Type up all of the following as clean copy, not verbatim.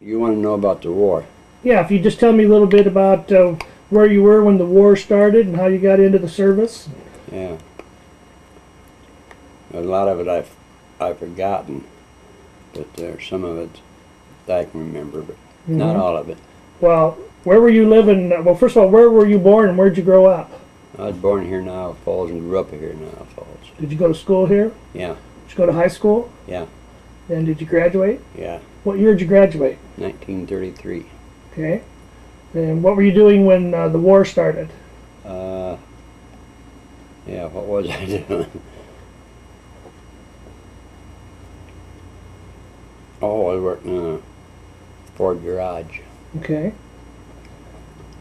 You want to know about the war? Yeah, if you just tell me a little bit about where you were when the war started and how you got into the service. Yeah. A lot of it I've forgotten, but there's some of it that I can remember, but not all of it. Well, where were you living? Well, first of all, where were you born and where'd you grow up? I was born here in Iowa Falls and grew up here in Iowa Falls. Did you go to school here? Yeah. Did you go to high school? Yeah. And did you graduate? Yeah. What year did you graduate? 1933. Okay. And what were you doing when the war started? Yeah, what was I doing? Oh, I worked in a Ford garage. Okay.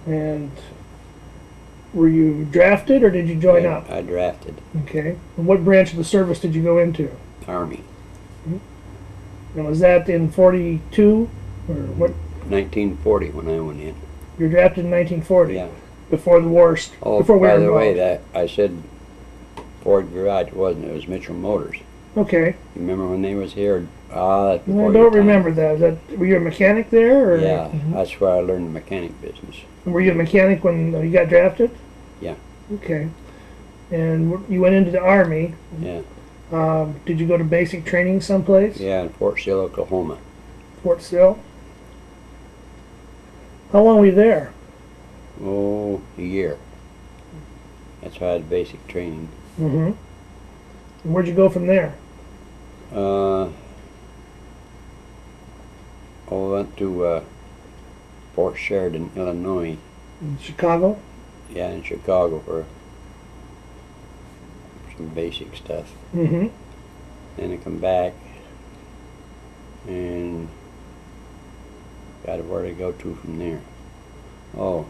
And were you drafted or did you join up? I drafted. Okay. And what branch of the service did you go into? Army. And was that in 42 or what? 1940 when I went in. You were drafted in 1940. Yeah. Before the war. Oh, before we by were the involved. way, that I said Ford garage. It wasn't. It was Mitchell Motors. Okay. You remember when they was here? That's I before don't your time. remember that. Were you a mechanic there? Or? Yeah, that's where I learned the mechanic business. Were you a mechanic when you got drafted? Yeah. Okay. And you went into the Army. Yeah. Did you go to basic training someplace? Yeah, in Fort Sill, Oklahoma. Fort Sill? How long were you there? Oh, a year. That's how I had basic training. Mm-hmm. And where'd you go from there? I went to Fort Sheridan, Illinois. In Chicago? Yeah, in Chicago for some basic stuff. Mm-hmm. Then I come back and got where to go to from there. Oh,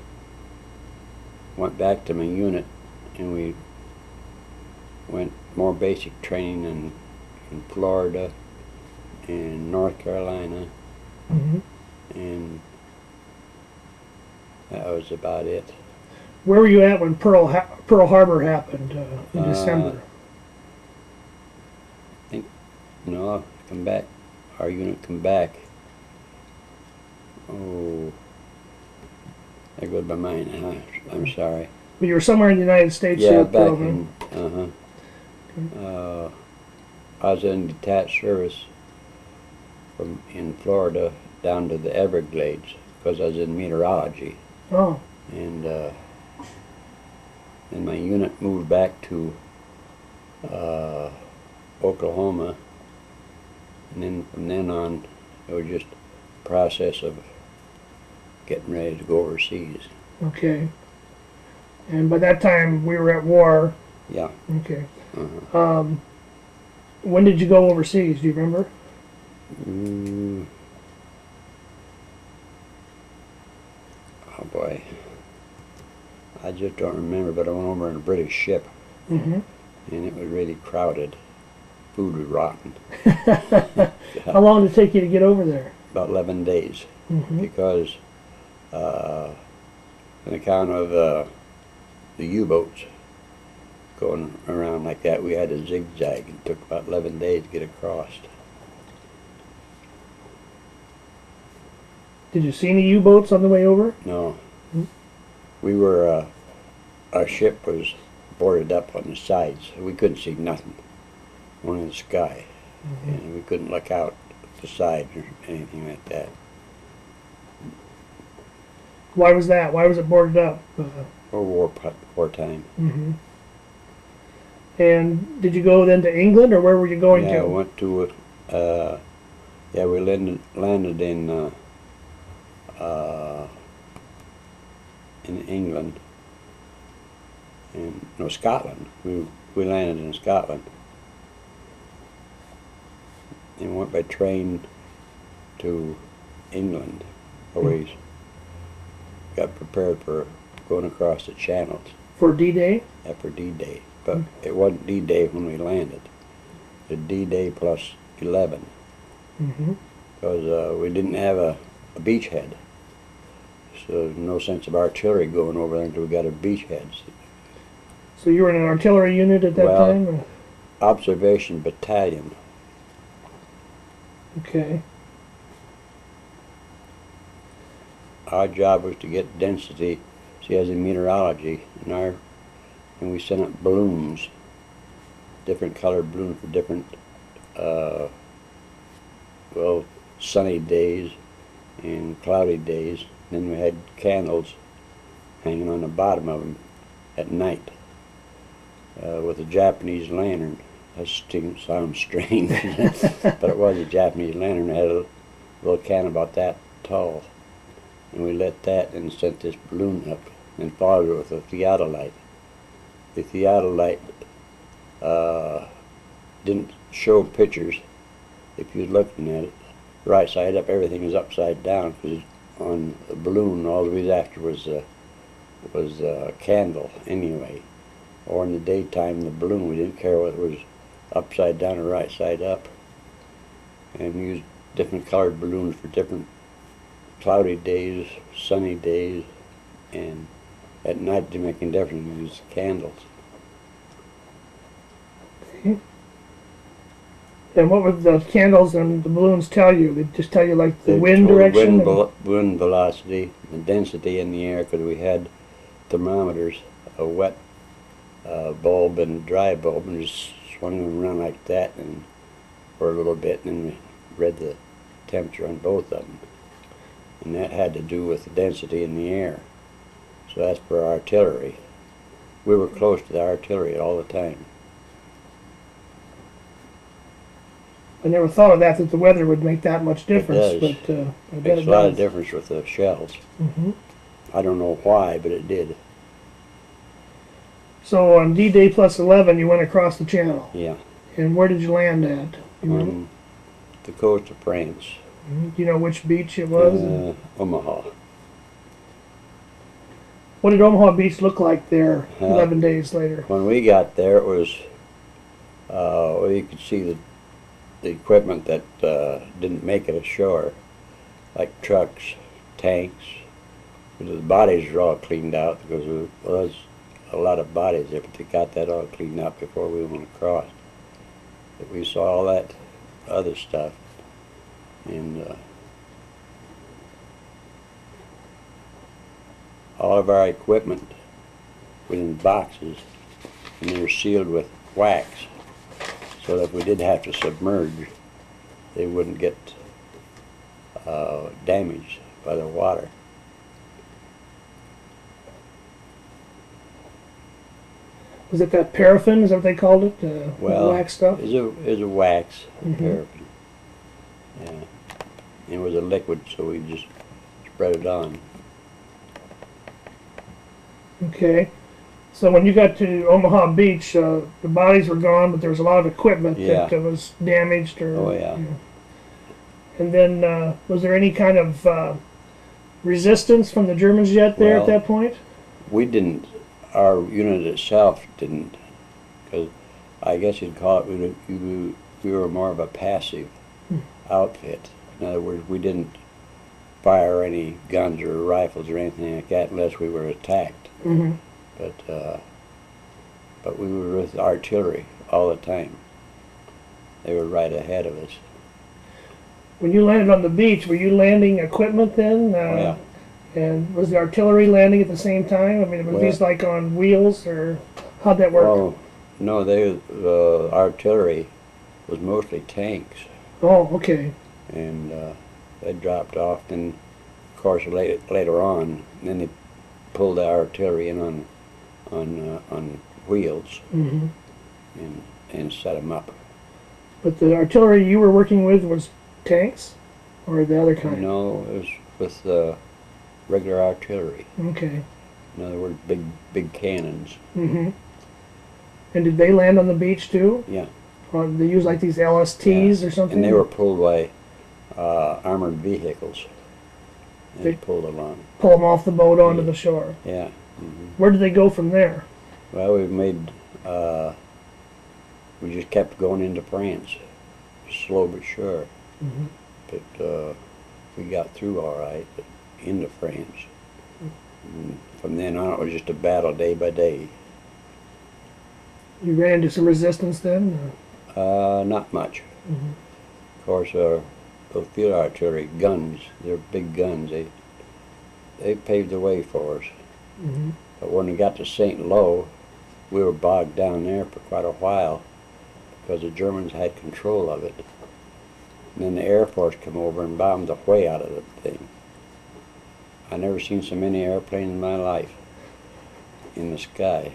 went back to my unit and we went more basic training in Florida and North Carolina, and that was about it. Where were you at when Pearl Harbor happened in December? I think, no, come back. Our unit come back. Oh, there goes my mind. I'm sorry. But you were somewhere in the United States. Yeah, back in. I was in detached service from in Florida down to the Everglades because I was in meteorology. Oh. And then my unit moved back to Oklahoma, and then from then on it was just a process of getting ready to go overseas. Okay. And by that time we were at war. Yeah. Okay. When did you go overseas? Do you remember? Oh boy, I just don't remember. But I went over in a British ship, and it was really crowded. Food was rotten. How long did it take you to get over there? About 11 days, because on account of the U-boats going around like that, we had to zigzag. It took about 11 days to get across. Did you see any U-boats on the way over? No. We were, our ship was boarded up on the sides, so we couldn't see nothing. Only the sky. And we couldn't look out the side or anything like that. Why was that? Why was it boarded up? Wartime. And did you go then to England, or where were you going to? Yeah, I went to, yeah, we landed in England, and no, Scotland. We landed in Scotland, and went by train to England. Always got prepared for going across the channels. For D-Day? Yeah, for D-Day. But it wasn't D-Day when we landed. The D-Day plus 11. Because we didn't have a beachhead. So there's no sense of artillery going over there until we got a beachhead. So you were in an artillery unit at that time? Or? Observation battalion. Okay. our job was to get density. See, as in meteorology, and we sent up balloons, different colored balloons for different, well, sunny days and cloudy days. Then we had candles hanging on the bottom of them at night with a Japanese lantern. That sounds strange, but it was a Japanese lantern. It had a little can about that tall. And we lit that and sent this balloon up and followed it with a theodolite. The theodolite didn't show pictures if you're looking at it. Right side up, everything was upside down, because on the balloon all the way after was a candle anyway. Or in the daytime, the balloon, we didn't care whether it was upside down or right side up. And we used different colored balloons for different cloudy days, sunny days, and at night to make a difference, we used candles. And what would the candles and the balloons tell you? They just tell you like the They wind told direction? wind velocity, the density in the air, because we had thermometers, a wet bulb and a dry bulb, and just swung them around like that and for a little bit, and then we read the temperature on both of them. And that had to do with the density in the air. So that's for artillery. We were close to the artillery all the time. I never thought of that the weather would make that much difference. It does. But I It bet makes it a lot does. of difference with the shells. Mm-hmm. I don't know why, but it did. So on D-Day plus 11, you went across the channel. Yeah. And where did you land at? You know? On the coast of France. Do you know which beach it was? Omaha. What did Omaha Beach look like there 11 days later? When we got there, it was, well, you could see the equipment that didn't make it ashore, like trucks, tanks. The bodies were all cleaned out, because there was a lot of bodies there, but they got that all cleaned up before we went across. But we saw all that other stuff, and all of our equipment was in boxes, and they were sealed with wax, so that if we did have to submerge, they wouldn't get damaged by the water. Was it that paraffin? Is that what they called it? Well, wax stuff? It was a wax, Mhm. paraffin. Yeah. And it was a liquid, so we just spread it on. Okay. So when you got to Omaha Beach, the bodies were gone, but there was a lot of equipment that was damaged. Or, Oh, yeah. And then was there any kind of resistance from the Germans yet there Well, at that point? We didn't, our unit itself didn't, because I guess you'd call it, we were more of a passive outfit. In other words, we didn't fire any guns or rifles or anything like that unless we were attacked. Mm-hmm. But we were with artillery all the time. They were right ahead of us. When you landed on the beach, were you landing equipment then? Oh, yeah. And was the artillery landing at the same time? I mean, were these like on wheels, or how'd that work? Oh, no, artillery was mostly tanks, Oh, okay. and they dropped off. Then, of course, later on, then they pulled the artillery in on wheels Mm-hmm. and set them up. But the artillery you were working with was tanks, or the other kind? No, it was with regular artillery. Okay. In other words, big cannons. Mm-hmm. And did they land on the beach too? Yeah. Or did they use like these LSTs or something? And they were pulled by armored vehicles. They They pulled along. pull them off the boat onto Yeah. the shore. Yeah. Mm-hmm. Where did they go from there? Well, we just kept going into France, slow but sure. Mm-hmm. But we got through all right, into France. And from then on, it was just a battle day by day. You ran into some resistance then? Not much. Mm-hmm. Of course, those field artillery guns, they're big guns. they paved the way for us. Mm-hmm. But when we got to St. Lo, we were bogged down there for quite a while because the Germans had control of it. And then the Air Force came over and bombed the way out of the thing. I never seen so many airplanes in my life in the sky.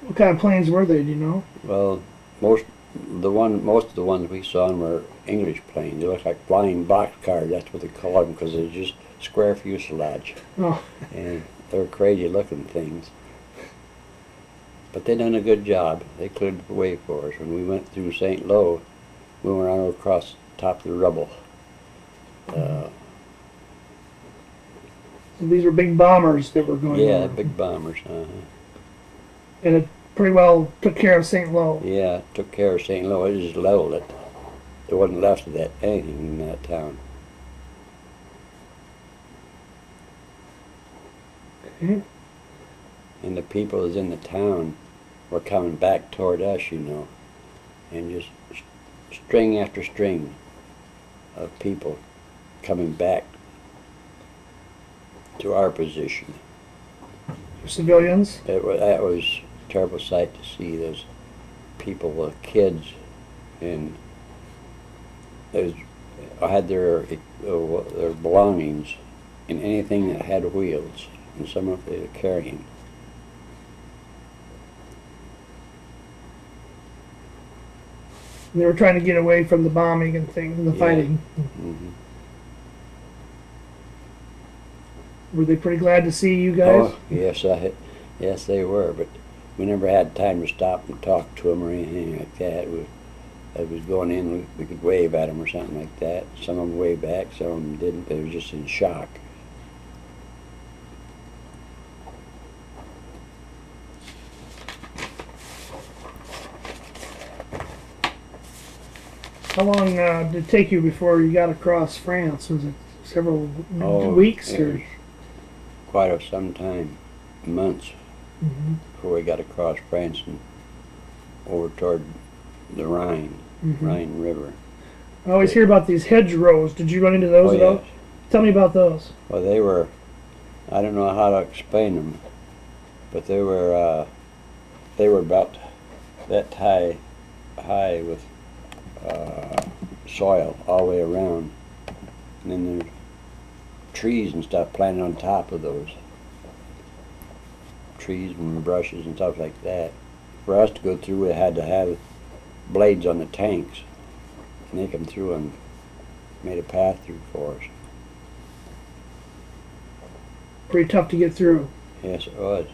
What kind of planes were they, do you know? Well, most of the ones we saw were English planes. They looked like flying boxcars. That's what they called them because they're just square fuselage. Oh. And they were crazy looking things. But they done a good job. They cleared the way for us. When we went through St. Lo, we went around across the top of the rubble. So these were big bombers that were going Yeah, over. big bombers. And it pretty well took care of St. Lo. Yeah, took care of St. Louis. It just leveled it. There wasn't left of that anything in that town. Okay. And the people that was in the town were coming back toward us, you know, and just string after string of people coming back to our position. Civilians? That was a terrible sight to see those people with kids, and had their belongings in anything that had wheels, and some of they were carrying. And they were trying to get away from the bombing and things, and the fighting. Mm-hmm. Were they pretty glad to see you guys? Oh, yes, they were, but we never had time to stop and talk to them or anything like that. As we was going in, we could wave at them or something like that. Some of them waved back, some of them didn't. They were just in shock. How long did it take you before you got across France? Was it several weeks? It Or? was quite some time, months, Mm-hmm. before we got across France and over toward the Rhine, Mm-hmm. Rhine River. I always hear about these hedgerows. Did you run into those Oh, at all? yes. Tell me about those. Well, they were, I don't know how to explain them, but they were about that high with soil all the way around, and then there's trees and stuff planted on top of those trees and brushes and stuff like that. For us to go through, we had to have blades on the tanks, and they come through and made a path through for us. Pretty tough to get through. Yes, it was.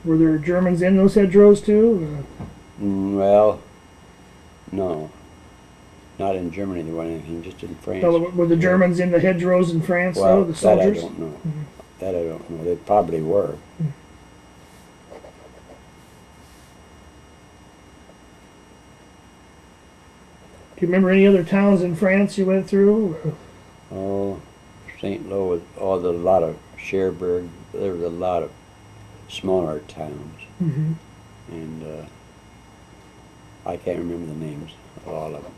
Were there Germans in those hedgerows too? Well, no. Not in Germany there wasn't anything, just in France. Were the Germans in the hedgerows in France Well, though, the soldiers? that I don't know. That I don't know. They probably were. Do you remember any other towns in France you went through? Oh, St. Louis, a lot of Cherbourg. There was a lot of smaller towns, Mm-hmm. and I can't remember the names of all of them.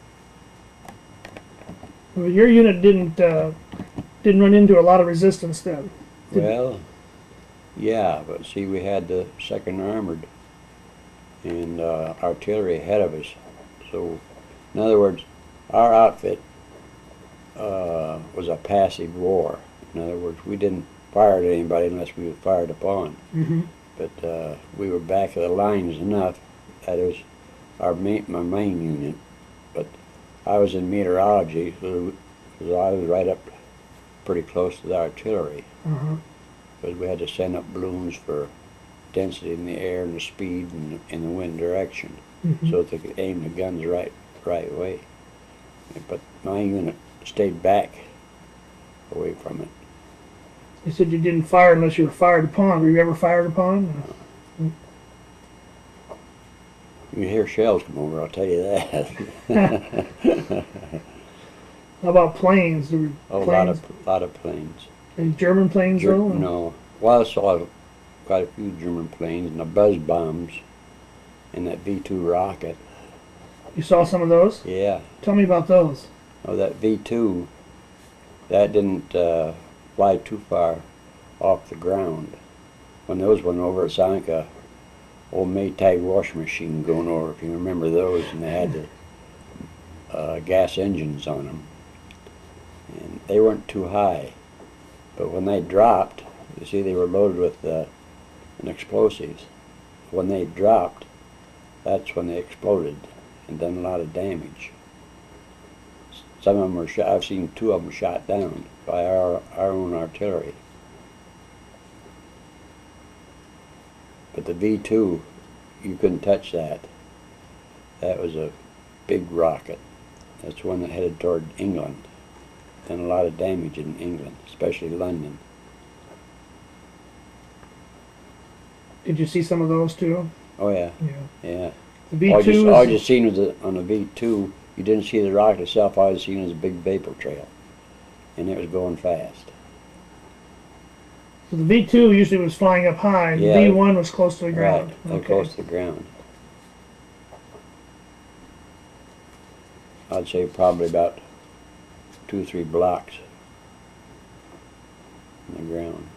Well, your unit didn't run into a lot of resistance then. Well, yeah, but see, we had the 2nd Armored and artillery ahead of us. So, in other words, our outfit was a passive war. In other words, we didn't fire at anybody unless we were fired upon. Mm-hmm. But we were back of the lines enough. That was my main unit. But I was in meteorology, so I was right up pretty close to the artillery. Uh-huh. Because we had to send up balloons for density in the air and the speed and the wind direction, Mm-hmm. so that they could aim the guns right way. But my unit stayed back away from it. You said you didn't fire unless you were fired upon. Were you ever fired upon? You hear shells come over, I'll tell you that. How about planes? There were A planes? lot of planes. Any German planes though? No. Well, I saw quite a few German planes and the buzz bombs and that V2 rocket. You saw some of those? Yeah. Tell me about those. Oh, that V2, that didn't fly too far off the ground. When those went over, it sounded like a old Maytag washing machine going over, if you remember those, and they had the gas engines on them. And they weren't too high, but when they dropped, you see they were loaded with explosives. When they dropped, that's when they exploded and done a lot of damage. Some of them were shot. I've seen 2 of them shot down by our own artillery. But the V2, you couldn't touch that. That was a big rocket. That's one that headed toward England. Done a lot of damage in England, especially London. Did you see some of those too? Oh yeah. Yeah. Yeah. The All V2 you seen was on the V2. You didn't see the rocket itself. All you seen was a big vapor trail, and it was going fast. So the V2 usually was flying up high. And Yeah. the V1 was close to the ground. Right, they're close to the ground. I'd say probably about 2 or 3 blocks on the ground.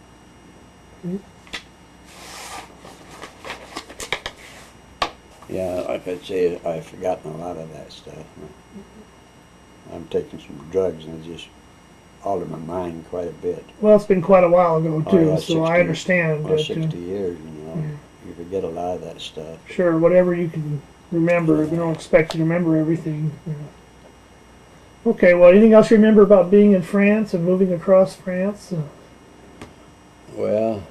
Yeah, like I'd say, I've forgotten a lot of that stuff. I'm taking some drugs and it's just altered my mind quite a bit. Well, it's been quite a while ago too, yeah, so I understand Well, that. 60 years, you know. Yeah. You forget a lot of that stuff. Sure, whatever you can remember. We don't expect you to remember everything. Yeah. Okay, well, anything else you remember about being in France and moving across France? Well,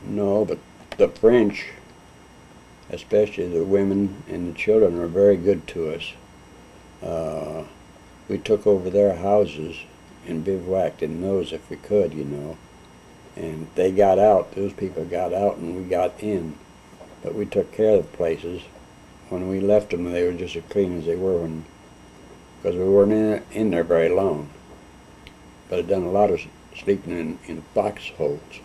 no, but the French, especially the women and the children, were very good to us. We took over their houses and bivouacked in those if we could, you know. And they got out, those people got out and we got in. But we took care of the places. When we left them, they were just as clean as they were when, because we weren't in there very long. But I'd done a lot of sleeping in foxholes.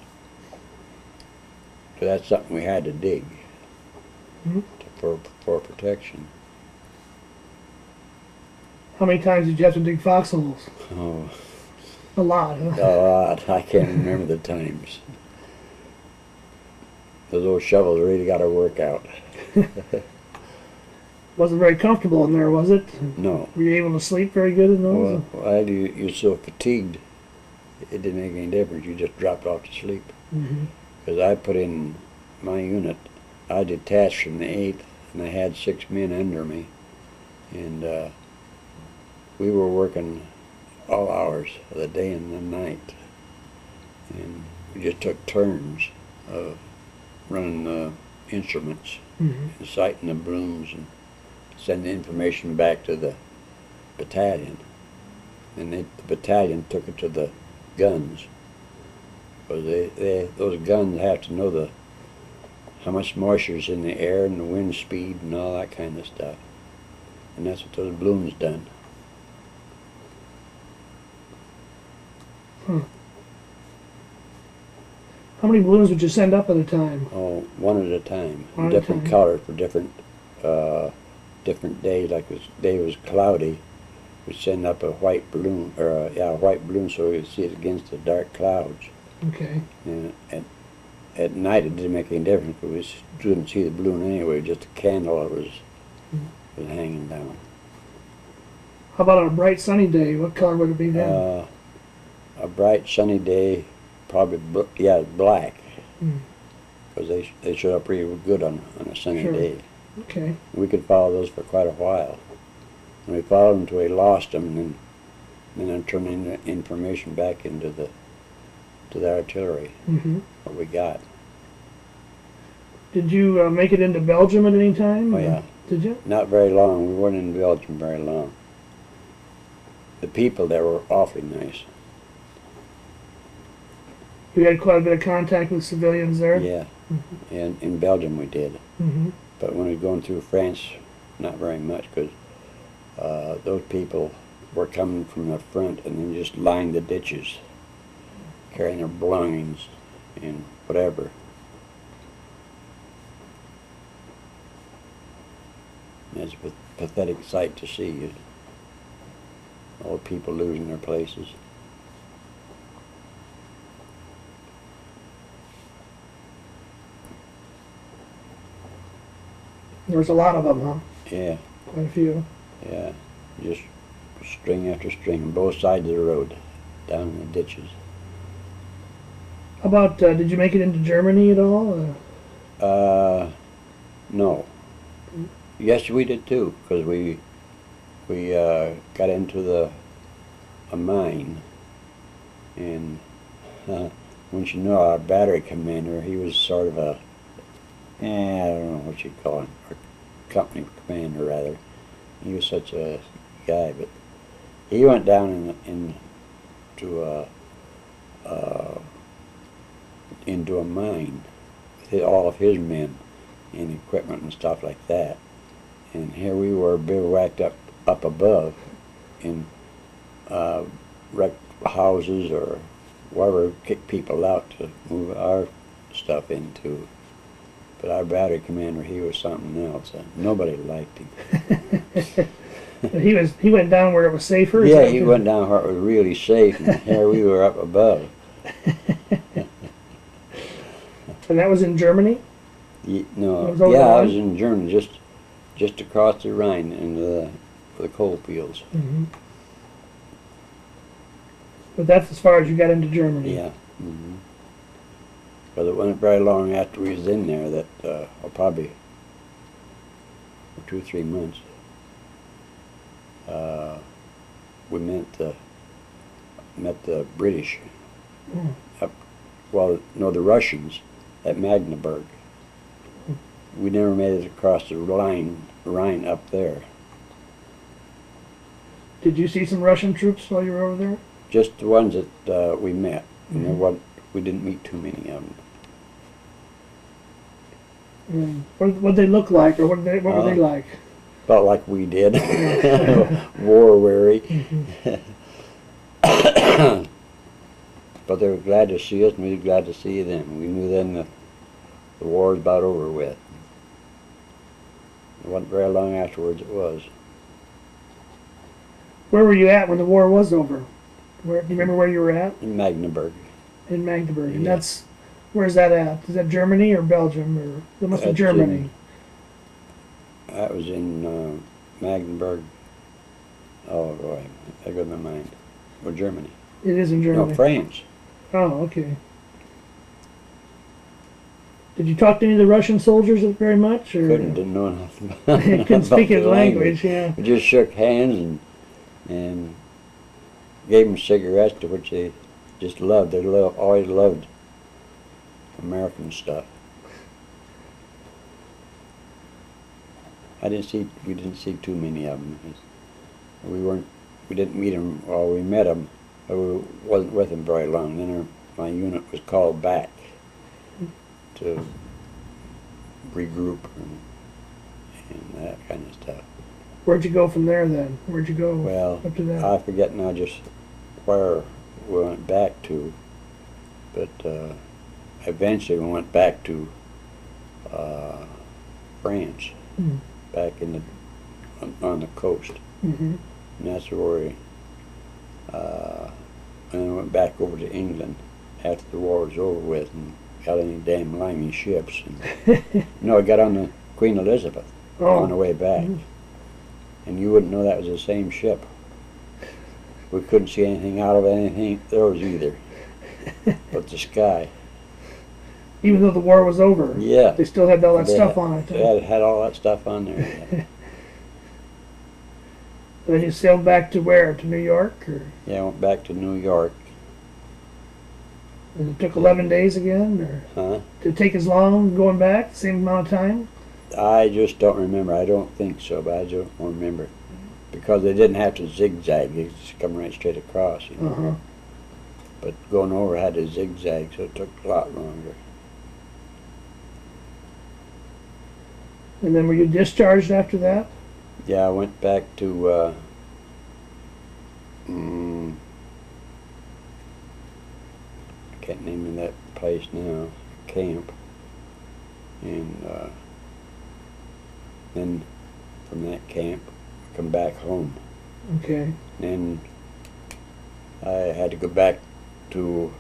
So that's something we had to dig for protection. How many times did you have to dig foxholes? Oh, A lot, huh? a lot. I can't remember the times. Those old shovels really got to work out. Wasn't very comfortable in there, was it? No. Were you able to sleep very good in those? Well, you're so fatigued, it didn't make any difference. You just dropped off to sleep. Because I put in my unit, I detached from the 8th, and I had 6 men under me. And we were working all hours of the day and the night. And we just took turns of running the instruments and sighting the blooms and sending information back to the battalion. And the battalion took it to the guns. Because those guns have to know how much moisture's in the air and the wind speed and all that kind of stuff. And that's what those blooms done. How many balloons would you send up at a time? Oh, one at a time. One at a Different time. color for different days. Like this day was cloudy, we'd send up a white balloon, or a white balloon, so we could see it against the dark clouds. Okay. And at night it didn't make any difference, but we couldn't see the balloon anyway. Just a candle that was hanging down. How about on a bright sunny day? What color would it be then? A bright sunny day, probably black, because they showed up really good on a sunny Sure. day. Okay. We could follow those for quite a while. And we followed them until we lost them, and then I turned in the information back into the artillery, what we got. Did you make it into Belgium at any time? Oh yeah. Did you? Not very long. We weren't in Belgium very long. The people there were awfully nice. You had quite a bit of contact with civilians there? Yeah. And in Belgium we did. But when we were going through France, not very much, because those people were coming from the front and then just lined the ditches, carrying their belongings and whatever. It's a pathetic sight to see. All the people losing their places. There was a lot of them, huh? Yeah, Quite a few. yeah. Just string after string on both sides of the road, down in the ditches. How about, did you make it into Germany at all? No. Yes, we did too, because we got into a mine, and once you know our battery commander, he was sort of a, I don't know what you'd call him, or company commander rather. He was such a guy, but he went down into a mine with all of his men and equipment and stuff like that. And here we were bivouacked up above in wrecked houses or wherever, kick people out to move our stuff into. But our battery commander, he was something else. Nobody liked him. He went down where it was safer? Yeah, he went down where it was really safe, and here we were up above. And that was in Germany? No, It was yeah, I Rhine? was in Germany, just across the Rhine into the coal fields. Mm-hmm. But that's as far as you got into Germany? Yeah. Mm-hmm. Because it wasn't very long after we was in there that, or probably 2 or 3 months, we met the British. Mm. Well, no, the Russians at Magdeburg. We never made it across the Rhine up there. Did you see some Russian troops while you were over there? Just the ones that we met. Mm-hmm. And we didn't meet too many of them. What did they look like, or what were they like? About like we did. War weary. Mm-hmm. But they were glad to see us, and we were glad to see them. We knew then the war was about over with. It wasn't very long afterwards it was. Where were you at when the war was over? Do you remember where you were at? In Magdeburg. In Magdeburg. And Yeah. where's that at? Is that Germany or Belgium? Or it must be That's Germany. That was in Magdeburg. Oh boy, I got my mind. Or Germany. It is in Germany. No, France. Oh, okay. Did you talk to any of the Russian soldiers very much? Or Didn't know nothing couldn't about speak the his language, yeah. We just shook hands and gave them cigarettes, to which they just loved. They always loved American stuff. We didn't see too many of them. We didn't meet them, well, we met them, but we wasn't with them very long. Then my unit was called back to regroup and that kind of stuff. Where'd you go from there then? Where'd you go Well, up to that? I forget now just where we went back to, but eventually we went back to France, Mm. back on the coast, Mm-hmm. and that's where we, and then went back over to England after the war was over with, and got any damn limey ships. And, no, I got on the Queen Elizabeth on the way back, Mhm. and you wouldn't know that was the same ship. We couldn't see anything out of anything those either, but the sky. Even though the war was over, Yeah. they still had all that They stuff on it. It had all that stuff on there. Yeah. Then you sailed back to where? To New York? Or Yeah, I went back to New York. and it took 11 days again? Or Huh? did it take as long going back? The same amount of time? I just don't remember. I don't think so, but I don't remember. Because they didn't have to zigzag. They just come right straight across, you know. Uh-huh. But going over had to zigzag, so it took a lot longer. And then were you discharged after that? Yeah, I went back to I can't name that place now, camp. And then from that camp, come back home. Okay. Then I had to go back to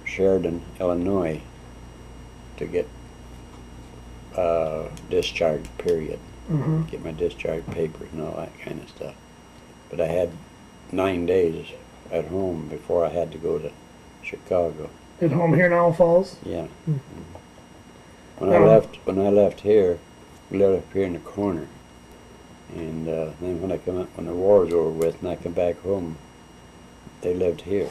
Sheridan, Illinois to get discharge period. Get my discharge papers and all that kind of stuff. But I had 9 days at home before I had to go to Chicago. At home here in Owl Falls? Yeah. Hmm. When I left here, we lived up here in the corner. And then when the war was over with and I come back home, they lived here.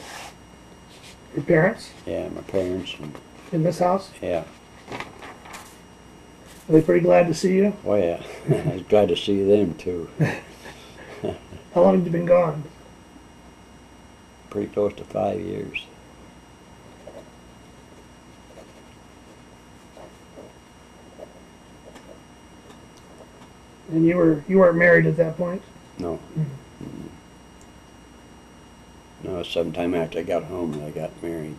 Your parents? Yeah, my parents and In this house? yeah. Are they pretty glad to see you? Oh yeah. I was glad to see them too. How long have you been gone? Pretty close to 5 years. And you weren't married at that point? No. No, sometime after I got home I got married.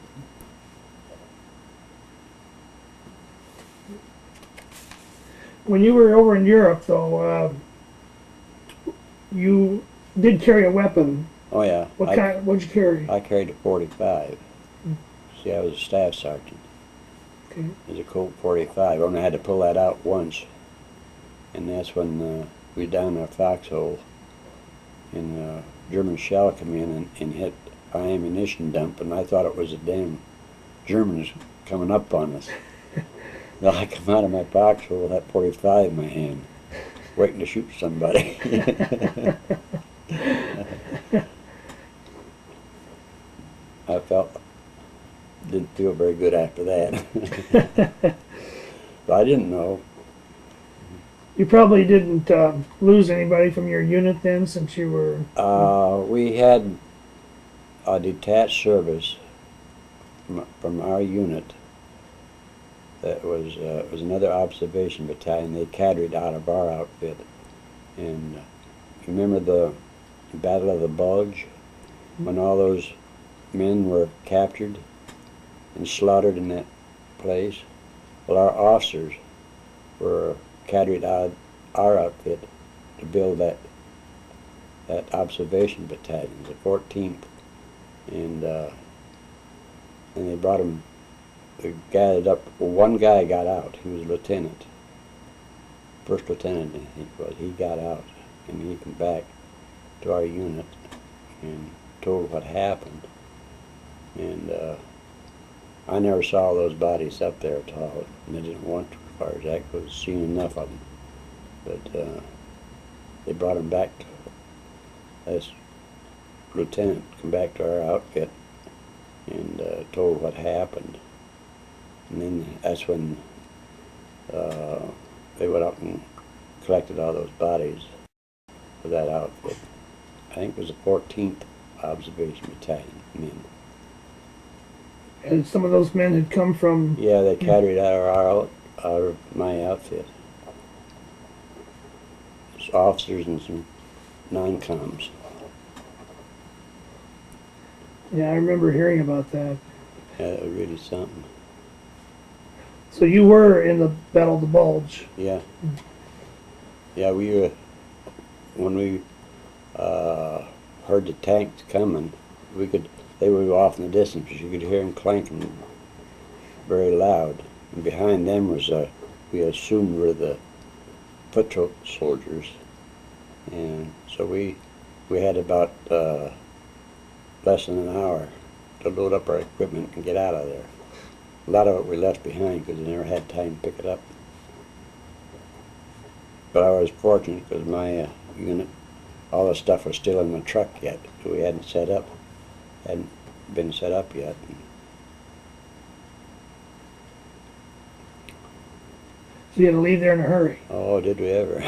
When you were over in Europe, though, you did carry a weapon. Oh yeah. What'd you carry? I carried a .45. See, I was a staff sergeant. Okay. It was a Colt .45. I only had to pull that out once. And that's when we down a foxhole and a German shell come in and hit our ammunition dump, and I thought it was the damn Germans coming up on us. Well, I come out of my foxhole with that .45 in my hand, waiting to shoot somebody. Didn't feel very good after that. But I didn't know. You probably didn't lose anybody from your unit then, since you were... We had a detached service from our unit that was another observation battalion. They cadred out of our outfit. And you remember the Battle of the Bulge, when all those men were captured and slaughtered in that place? Well, our officers were cadred out of our outfit to build that observation battalion, the 14th, and they brought him. They gathered up. Well, one guy got out. He was a lieutenant, first lieutenant, I think it was. He got out, and he came back to our unit and told what happened. And I never saw those bodies up there at all, and I didn't want to, as far as that goes, seen enough of them. But they brought him back. This lieutenant come back to our outfit and told what happened. And then that's when they went up and collected all those bodies for that outfit. I think it was the 14th Observation Battalion men. And some of those men had come from... Yeah, they cadred out of my outfit. It's officers and some non-coms. Yeah, I remember hearing about that. Yeah, it was really something. So you were in the Battle of the Bulge. Yeah. Yeah, we were, when we heard the tanks coming, they were off in the distance, you could hear them clanking very loud. And behind them was, we assumed were the foot soldiers. And so we had about less than an hour to load up our equipment and get out of there. A lot of it we left behind because we never had time to pick it up. But I was fortunate because my unit, all the stuff was still in the truck yet. We hadn't been set up yet. So you had to leave there in a hurry. Oh, did we ever?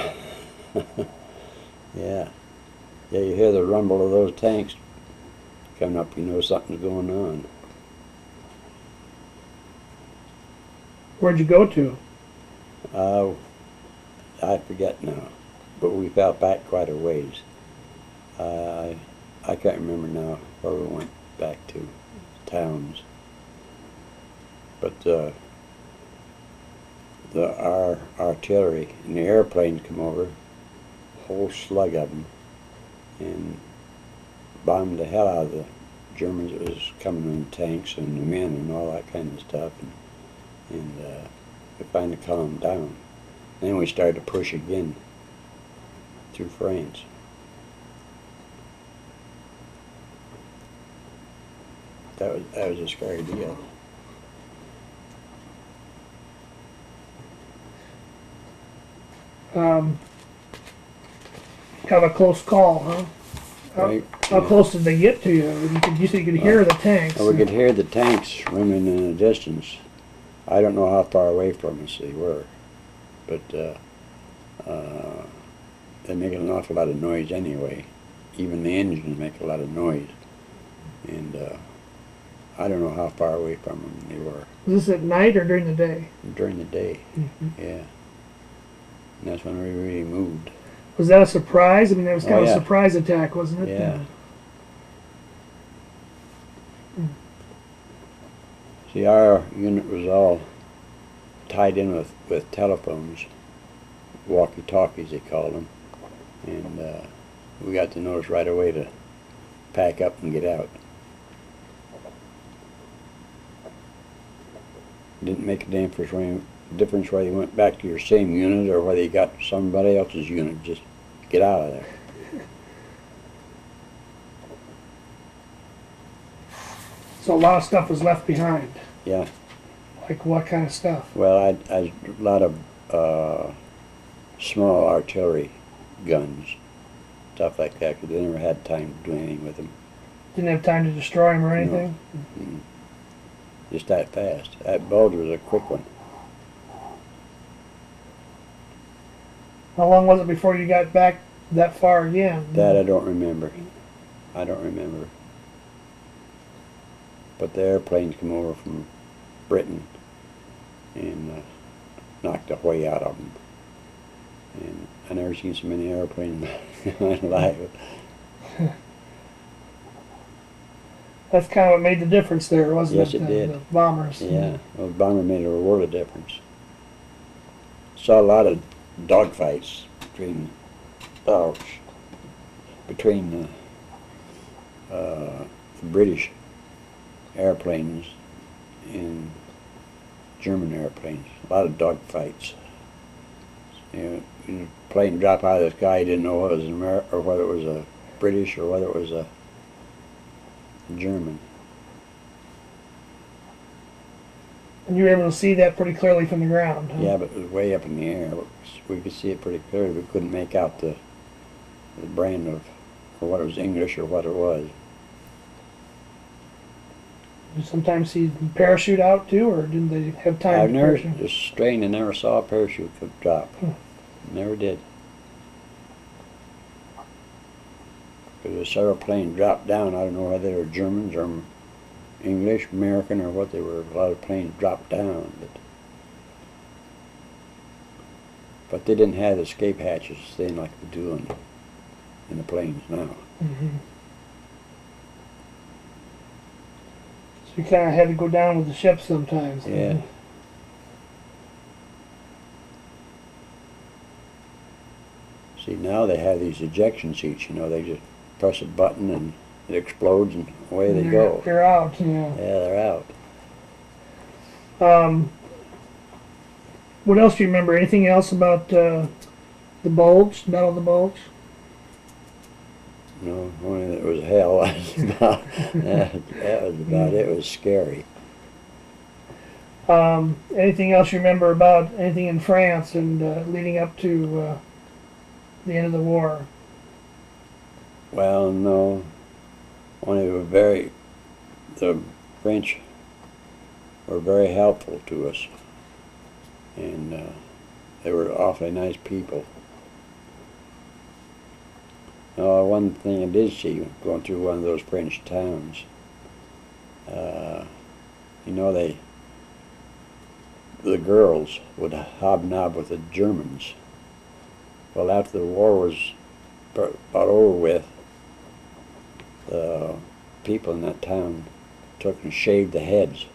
Yeah. Yeah, you hear the rumble of those tanks coming up, you know something's going on. Where'd you go to? I forget now, but we fell back quite a ways. I can't remember now where we went back to, towns. But our artillery and the airplanes come over whole slug of them and bombed the hell out of the Germans that was coming in tanks and the men and all that kind of stuff. And we finally calmed down. Then we started to push again through France. That was a scary deal. Kind of a close call, huh? Right. How close did they get to you? You said you could hear the tanks. Well, we could hear the tanks running in the distance. I don't know how far away from us they were, but they make an awful lot of noise anyway. Even the engines make a lot of noise. And I don't know how far away from them they were. Was this at night or during the day? During the day, Mm-hmm. yeah. And that's when we really moved. Was that a surprise? I mean, that was kind of yeah. a surprise attack, wasn't it? Yeah. See, our unit was all tied in with telephones, walkie-talkies they called them, and we got the notice right away to pack up and get out. Didn't make a difference whether you went back to your same unit or whether you got somebody else's unit. Just get out of there. So a lot of stuff was left behind. Yeah. Like what kind of stuff? Well, I a lot of small artillery guns, stuff like that, because they never had time to do anything with them. Didn't have time to destroy them or anything? Mm-mm. Just that fast. That bulge was a quick one. How long was it before you got back that far again? That I don't remember. I don't remember. But the airplanes come over from Britain and knocked the way out of them. And I never seen so many airplanes in my life. That's kind of what made the difference there, wasn't Yes, it? it did. The bombers. Yeah, well, the bomber made a world of difference. Saw a lot of dogfights between the British airplanes and German airplanes. A lot of dogfights. You know, plane drop out of the sky, you didn't know whether it was or whether it was a British or whether it was a German. And you were able to see that pretty clearly from the ground, huh? Yeah, but it was way up in the air. We could see it pretty clearly. We couldn't make out the brand of, or what it was English or what it was. Did you sometimes see them parachute out too, or didn't they have time I've to never, parachute? it's strange, I never saw a parachute drop. Never did. Because several planes dropped down. I don't know whether they were Germans or English, American, or what they were. A lot of planes dropped down, but they didn't have escape hatches staying like they do in the planes now. Mm-hmm. So you kind of had to go down with the ship sometimes. Yeah. See, now they have these ejection seats. You know, they just press a button and it explodes and away they go. They're out. Yeah. Yeah, they're out. What else do you remember? Anything else about the bulge, Battle of the Bulge? No, only that it was hell. That was about it. It was scary. Anything else you remember about anything in France and leading up to the end of the war? Well, no. Only the French were very helpful to us, and they were awfully nice people. One thing I did see going through one of those French towns, you know, the girls would hobnob with the Germans. Well, after the war was about over with, the people in that town took and shaved the heads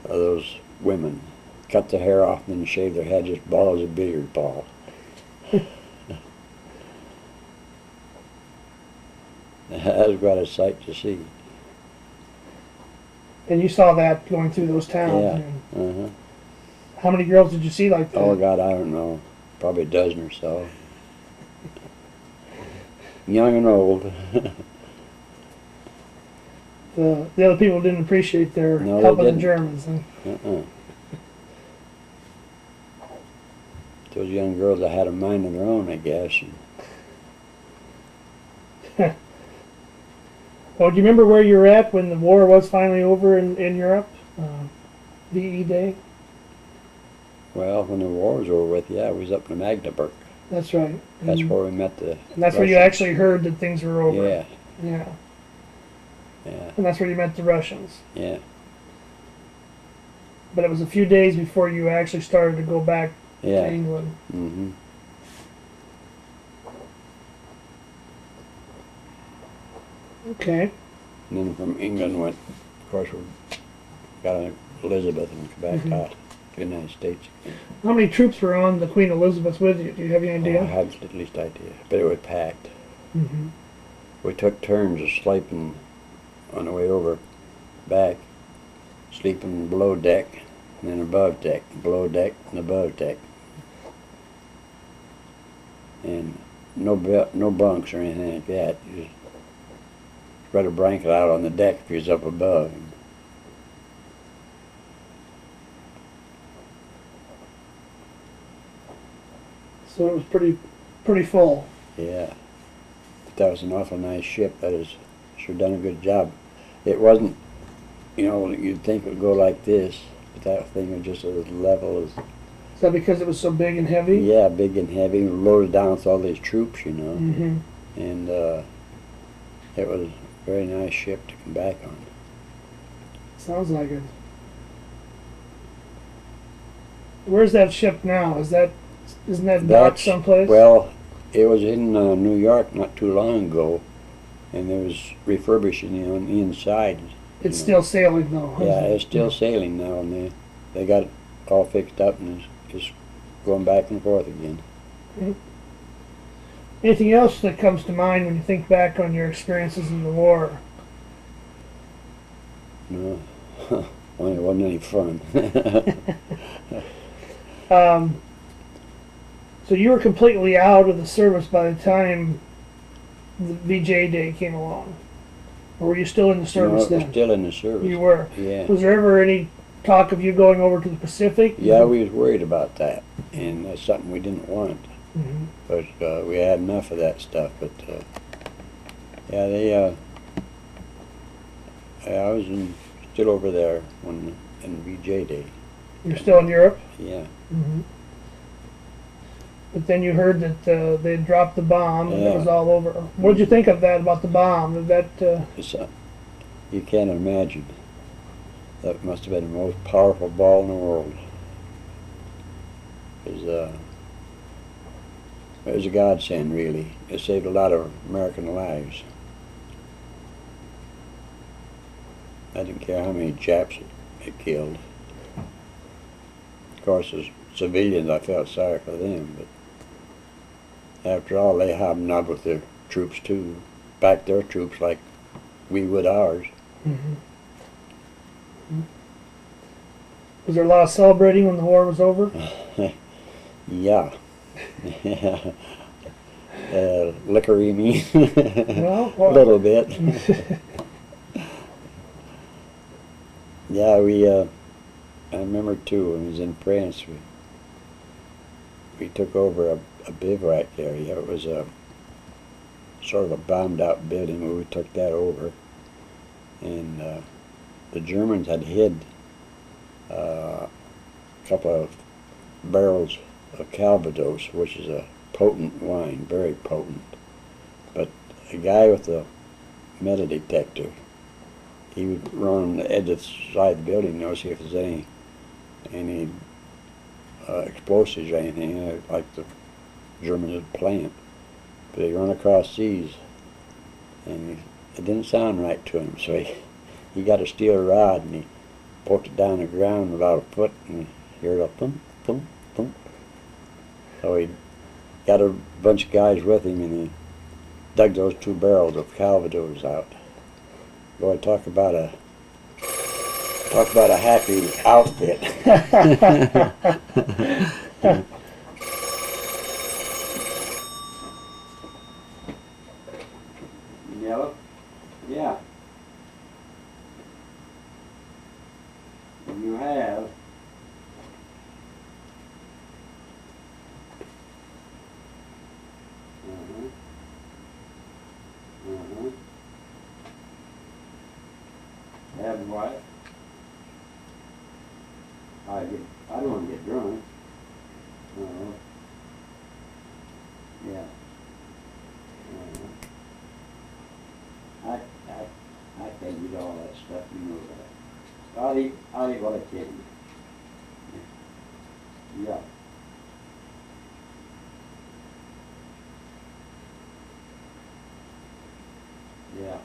of those women, cut the hair off and then shaved their head just bald as a billiard ball. That was quite a sight to see. And you saw that going through those towns. Yeah. And how many girls did you see like that? Oh God, I don't know. Probably a dozen or so. Young and old. The other people didn't appreciate their No, they help of the didn't. Germans. Those young girls that had a mind of their own, I guess. Well, do you remember where you were at when the war was finally over in Europe? VE Day? Well, when the war was over with, yeah, we was up in Magdeburg. That's right. That's where we met the And that's where you Russians. actually heard that things were over. Yeah, Yeah. yeah, And that's where you met the Russians. yeah, But it was a few days before you actually started to go back to yeah. England. Mm-hmm. Okay. And then from England went, of course, we got on Elizabeth and came back out to the United States. How many troops were on the Queen Elizabeth with you? Do you have any Oh, I idea? had at least idea, but it was packed. Mm-hmm. We took turns of sleeping on the way over back, sleeping below deck and then above deck, below deck and above deck. And no bunks or anything like that. You just spread a blanket out on the deck if you was up above. So it was pretty full. Yeah. But that was an awful nice ship. That has sure done a good job. It wasn't, you know, you'd think it would go like this, but that thing was just as level as, Is that because it was so big and heavy? yeah, big and heavy, loaded down with all these troops, you know. Mm-hmm. And it was a very nice ship to come back on. Sounds like it. Where's that ship now? Isn't that docked That's- someplace? Well, it was in New York not too long ago, and there was refurbishing on the inside. It's you still sailing though. isn't Yeah, it? it's still sailing now, and they got it all fixed up and it's just going back and forth again. Anything else that comes to mind when you think back on your experiences in the war? No, well, it wasn't any fun. So you were completely out of the service by the time the VJ Day came along, or were you still in the No, service it was then? still in the service. You were. Yeah. Was there ever any talk of you going over to the Pacific? Yeah, we was worried about that, and that's something we didn't want. Mm-hmm. But we had enough of that stuff. But yeah, I was still over there in VJ Day. You're still in Europe. Yeah, Mm-hmm. But then you heard that they dropped the bomb and it was all over. What did you think of that about the bomb? Did that? it's, you can't imagine. That must have been the most powerful ball in the world. It was a godsend, really. It saved a lot of American lives. I didn't care how many Japs it killed. Of course, as civilians, I felt sorry for them, but after all, they hobnobbed with their troops too, backed their troops like we would ours. Mm-hmm. Was there a lot of celebrating when the war was over? Yeah. Liquor, you mean? Well, A little bit. Yeah, I remember too, when I was in France, we took over a bivouac area. It was a sort of a bombed out building where we took that over. And the Germans had hid a couple of barrels of Calvados, which is a potent wine, very potent. But a guy with a metal detector, he would run on the edge of the side of the building, you know, see if there's any explosives or anything like the Germans had planned. But he run across these, and it didn't sound right to him, so he got a steel rod and he poked it down the ground about a foot, and he heard a thump, thump, thump. So he got a bunch of guys with him, and he dug those 2 barrels of Calvados out. Boy, talk about a happy outfit. Yellow? Yeah. You have. Have what? I don't want to get drunk. Yeah. I can't eat all that stuff, you know that. I'll eat what I can. Yeah. Yeah.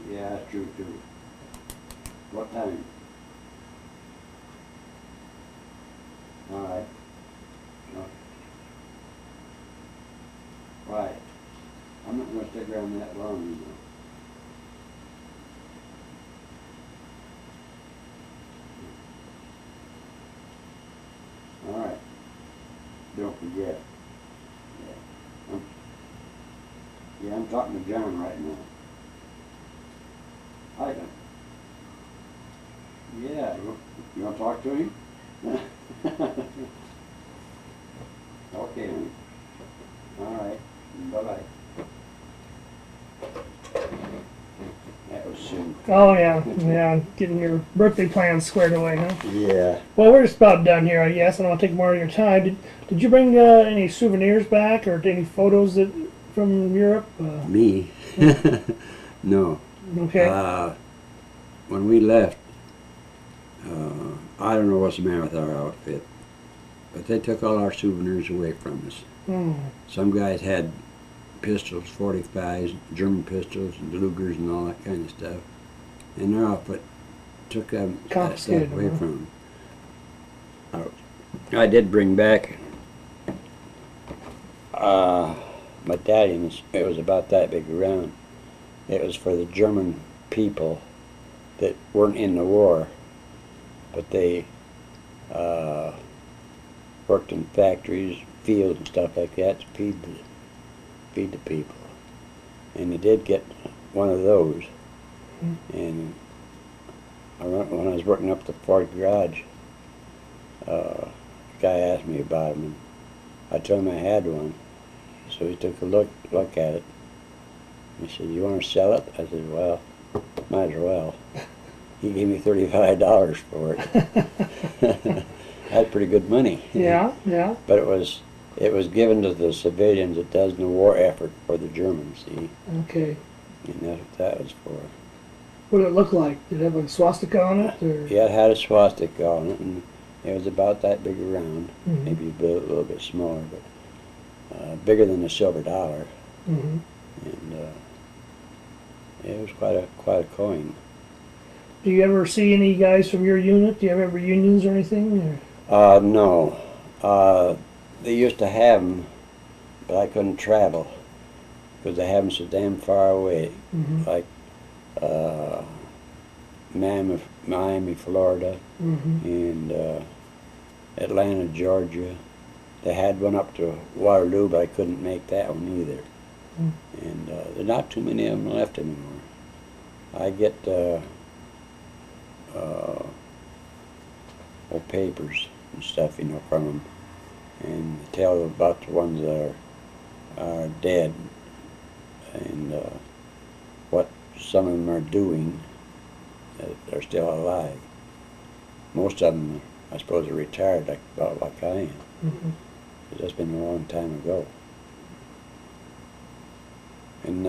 Yeah, that's true too. What time? All right. No. Right. I'm not going to stick around that long, you know. All right. Don't forget. Yeah, I'm talking to Jon right now. Heitland. Yeah, you want to talk to him? Okay, honey. All right. Bye-bye. That was soon. Oh yeah, yeah. Getting your birthday plans squared away, huh? Yeah. Well, we're just about done here, I guess. I don't want to take more of your time. Did you bring any souvenirs back or any photos from Europe? Me? No. Okay. When we left, I don't know what's the matter with our outfit, but they took all our souvenirs away from us. Some guys had pistols, 45s, German pistols, and Lugers and all that kind of stuff, and their outfit took that stuff away from them. I did bring back medallions. It was about that big around. It was for the German people that weren't in the war, but they worked in factories, fields and stuff like that to feed the people. And they did get one of those. And when I was working up the Ford garage, a guy asked me about them, and I told him I had one. So he took a look at it. He said, "You want to sell it?" I said, "Well, might as well." He gave me $35 for it. That's pretty good money. Yeah, yeah. But it was given to the civilians that does the war effort for the Germans, see? Okay. And that's what that was for. What did it look like? Did it have a swastika on it? Or? Yeah, it had a swastika on it, and it was about that big around, maybe a little bit smaller, but bigger than a silver dollar. And it was quite a coin. Do you ever see any guys from your unit? Do you ever have reunions or anything? Or? No. They used to have them, but I couldn't travel because they have them so damn far away, like Miami, Florida, and Atlanta, Georgia. They had one up to Waterloo, but I couldn't make that one either. And there are not too many of them left anymore. I get old papers and stuff, you know, from them, and tell about the ones that are dead and what some of them are doing that are still alive. Most of them, I suppose, are retired, like I am. But that's been a long time ago. And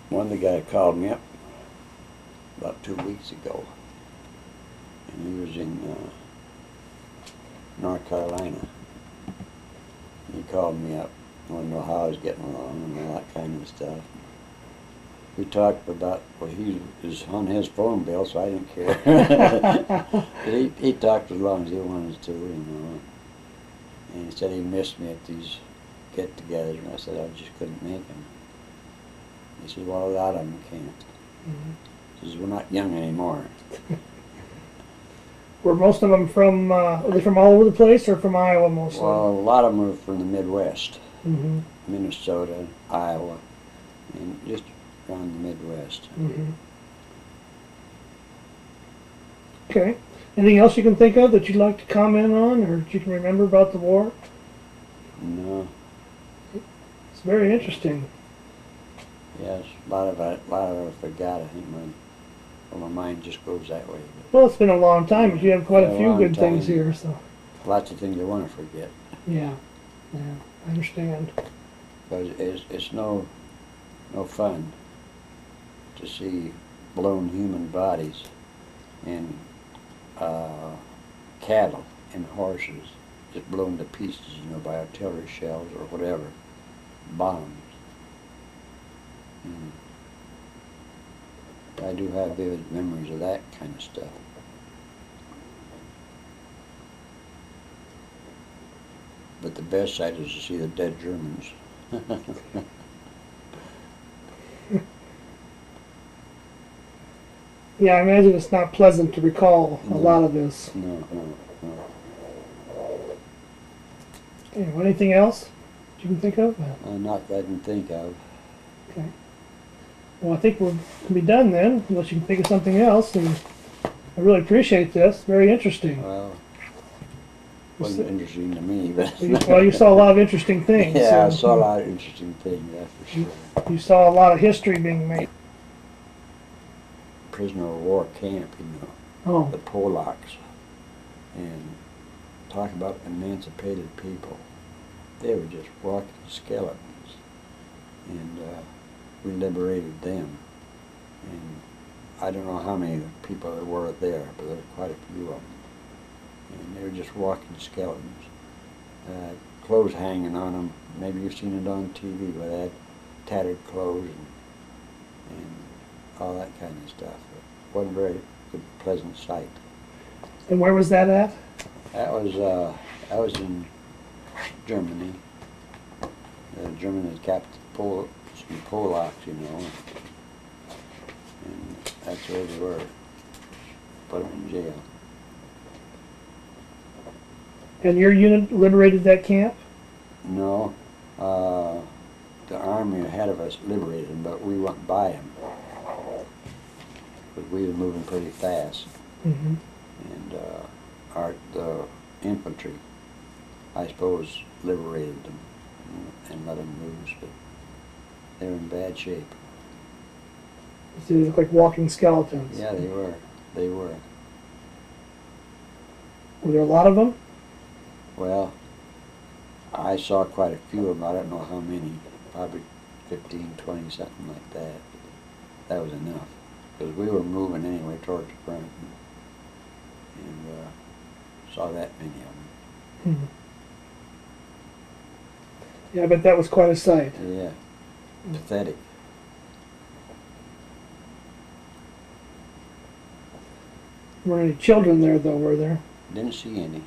one of the guys called me up about 2 weeks ago, and he was in North Carolina. He called me up, wanted to know how I was getting along and all that kind of stuff. We talked about, well, he was on his phone bill, so I didn't care. But he talked as long as he wanted to, you know. And he said he missed me at these get-togethers, and I said I just couldn't make them. He said, well, a lot of them can't. He says, we're not young anymore. Were most of them from, are they from all over the place or from Iowa mostly? Well, a lot of them were from the Midwest, Mm-hmm. Minnesota, Iowa, and just around the Midwest. Mm-hmm. Okay. Anything else you can think of that you'd like to comment on or that you can remember about the war? No, It's very interesting. yes, a lot of it I forgot. I think my mind just goes that way. Well, it's been a long time, but you have quite Been a a few long good things time. here, so. Lots of things I want to forget, Yeah, I understand. but it's no fun to see blown human bodies and cattle and horses just blown to pieces, by artillery shells or whatever, bombs. And I do have vivid memories of that kind of stuff. But the best sight is to see the dead Germans. Yeah, I imagine it's not pleasant to recall a No. lot of this. No. Okay, well, anything else that you can think of? Not that I can think of. Okay. Well, I think we're going to be done then, unless you can think of something else. And I really appreciate this. Very interesting. Well, wasn't interesting to me, but Well, you saw a lot of interesting things. yeah, I so saw a lot of interesting things, that's for sure. You saw a lot of history being made. Prisoner of war camp, Oh, the Polacks, and talk about emancipated people. They were just walking skeletons, and we liberated them. And I don't know how many people there were there, but there were quite a few of them. And they were just walking skeletons, clothes hanging on them. Maybe you've seen it on TV, where they had tattered clothes and all that kind of stuff. It wasn't a very good, pleasant sight. and where was that at? That was in Germany. Germany had captured some Polacks, and that's where they were. Put them in jail. And your unit liberated that camp? No, the army ahead of us liberated them, but we went by them. Because we were moving pretty fast. Mm-hmm. And the infantry, I suppose, liberated them and let them loose, but they were in bad shape. So they look like walking skeletons. Yeah, they were. They were. Were there a lot of them? Well, I saw quite a few of them. I don't know how many. Probably 15, 20, something like that. That was enough. Because we were moving anyway towards the front. And saw that many of them. Mm-hmm. Yeah, I bet that was quite a sight. Yeah. Pathetic. Weren't any children there, though, were there? Didn't see any.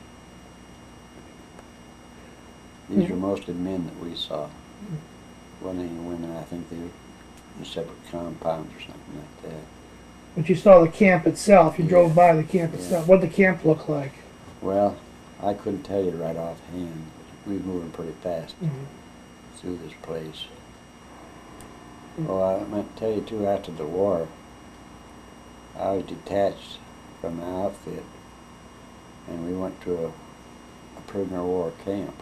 These were mostly men that we saw. Wasn't any women. I think they were in separate compounds or something like that. But you saw the camp itself. You Yeah. drove by the camp Yeah. itself. What did the camp look like? Well, I couldn't tell you right offhand. We were moving pretty fast Mm-hmm. through this place. Well, I meant to tell you too, after the war, I was detached from the outfit, and we went to a prisoner of war camp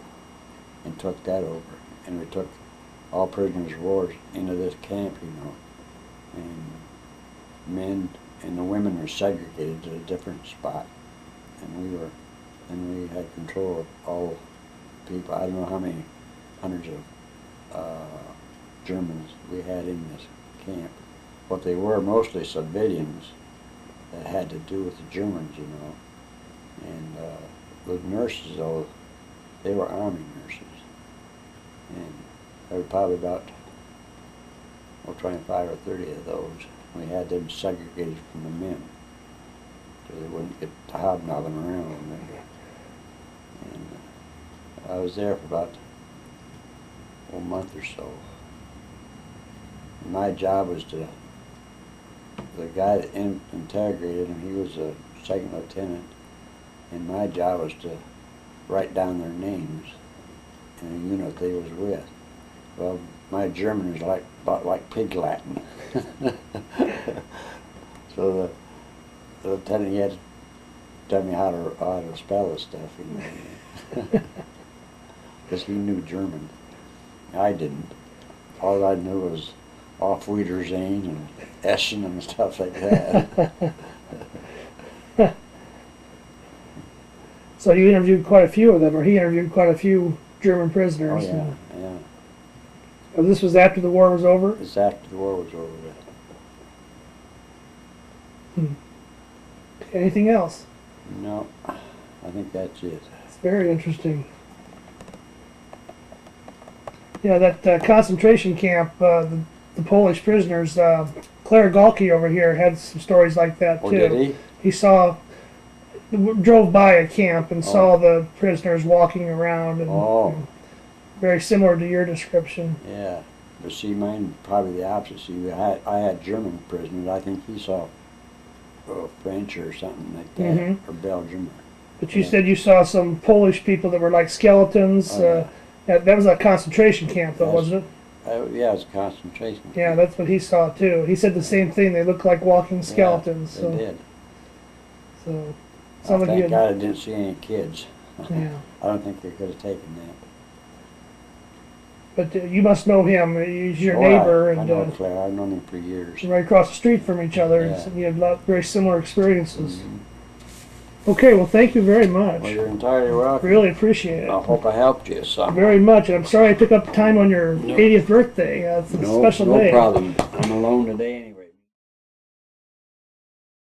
and took that over. And we took all prisoners of war into this camp, and men and the women were segregated to a different spot, and we had control of all people. I don't know how many hundreds of Germans we had in this camp. What they were, mostly civilians that had to do with the Germans, And the nurses, though, they were army nurses. And there were probably about 25 or 30 of those. We had them segregated from the men so they wouldn't get hobnobbing around. And I was there for about a month or so. My job was to, the guy that interrogated him, he was a second lieutenant, and my job was to write down their names and the unit they was with. Well, my German is about like pig Latin. So the lieutenant, he had to tell me how to spell this stuff, you know, because he knew German. I didn't. All I knew was Auf Wiedersehen and Essen and stuff like that. So you interviewed quite a few of them, or he interviewed quite a few German prisoners. Oh yeah, yeah. Oh, this was after the war was over? It's after the war was over. Anything else? No, I think that's it. It's very interesting. Yeah, that concentration camp, the Polish prisoners, Claire Galke over here had some stories like that too. Oh, did he? He drove by a camp and saw the prisoners walking around, and very similar to your description. Yeah, but see, mine probably the opposite. See, I had German prisoners. I think he saw French or something like that, or Belgium. But you said you saw some Polish people that were like skeletons. That was a concentration camp, though, wasn't it? Yeah, it was a concentration camp. Yeah, that's what he saw too. He said the same thing. They looked like walking skeletons. Yeah, they did. So, thank God I didn't see any kids. Yeah. I don't think they could have taken that. But you must know him. He's your neighbor, I know Claire. I've known him for years. Right across the street from each other. Yeah. And you have very similar experiences. Okay, well, thank you very much. Well, you're entirely welcome. Really appreciate it. I hope I helped you some. Very much, and I'm sorry I took up time on your 80th birthday. It's a special day. No problem. I'm alone today anyway.